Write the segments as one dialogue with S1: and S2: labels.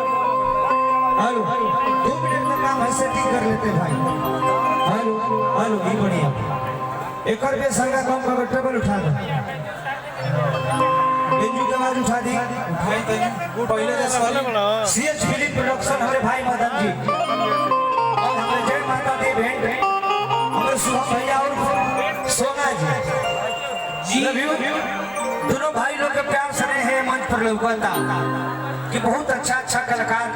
S1: Hello 2 minute में काम है सेटिंग कर लेते भाई। हेलो हेलो ये बढ़िया एक और भी संगा काम का टेबल उठा दो बेंजू के आवाज उठा दी उठाई तो पहले जैसा सीएच फिल्म प्रोडक्शन हमारे भाई मदन जी और हमारे जय माता दी बहन हमारे सुहा भैया और सोना जी दोनों भाई लोग के प्यार से है मंच पर लौकता कि बहुत अच्छा कलाकार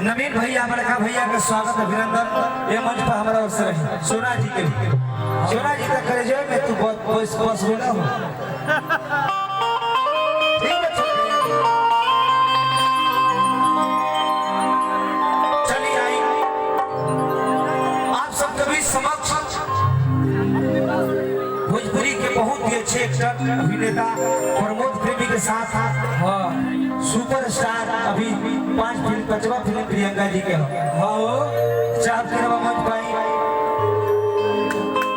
S1: नवीन भैया बड़का भैया का स्वागत अभिनंदन ये मंच पर हमारा अवसर है सोना जी के लिए सोना जी का करे जो मैं तू बहुत बस बोला हूँ चलिए आई आप सब कभी समक्ष भोजपुरी के बहुत ही अच्छे एक्टर अभिनेता प्रमोद प्रेमी के साथ सुपरस्टार अभी 5वां फिल्म प्रियंका जी के चाप के मंच पाई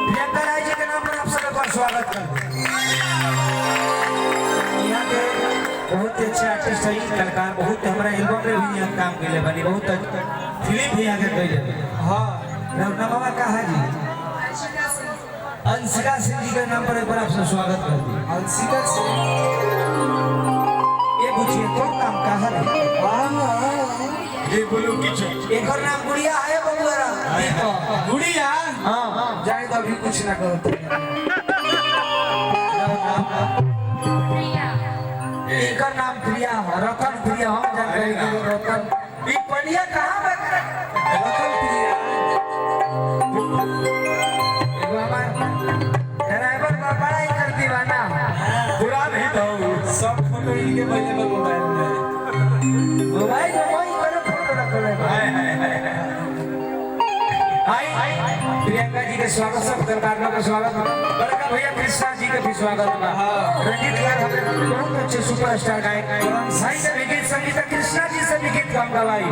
S1: प्रियंका राय जी के नाम पर आप सबका स्वागत करते हैं। यहाँ के बहुत अच्छे आर्टिस्ट है कलाकार बहुत हमारा एल्बम में भी यहाँ काम के लिए बनी बहुत फिल्म भी यहाँ के कैले नामा कहा जी अंशिका सिंह जी के नाम पर एक बार आपसे स्वागत करते हैं। अंशिका सिंह ये पूछिए तो नाम कहा है ये बोलो किचन एक और नाम गुड़िया है बबुआरा गुड़िया हां जाए तो अभी कुछ ना करो प्रिया एक और नाम प्रिया रतन प्रिया हम जान रहे हैं रतन ये पलिया कहां है रतन प्रिया ड्राइवर बाबा ही कर दीवाना पूरा नहीं तो सब फोटो इनके बजे में मोबाइल में मोबाइल करे फोटो रखो हाय प्रियंका जी के स्वागत सब कलाकारों का स्वागत बड़का भैया कृष्णा जी के भी स्वागत रंजीत लाल हमारे बहुत अच्छे सुपरस्टार गायक भाई से भी गीत संगीत कृष्णा जी से भी गीत काम गवाई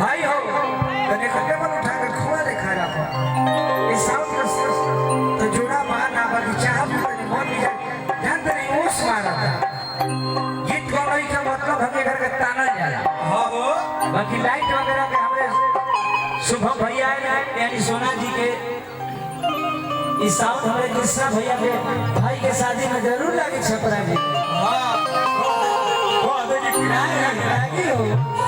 S1: भाई हो तने खड्डे पर उठा के खुआ दिखा रहा इस साउंड का तो जोड़ा मान ना बाकी चाह भी नहीं मन भी ध्यान तो नहीं ओस मारा था गीत गाने का मतलब हमें घर का ताना जाला हां वो बाकी लाइट वगैरह के हमरे शुभम भैया यानी सोना जी के इस साउंड हमारे कृष्णा भैया के भाई के शादी में जरूर लगे छपरा जी हां वो आगे की किराए लगी हो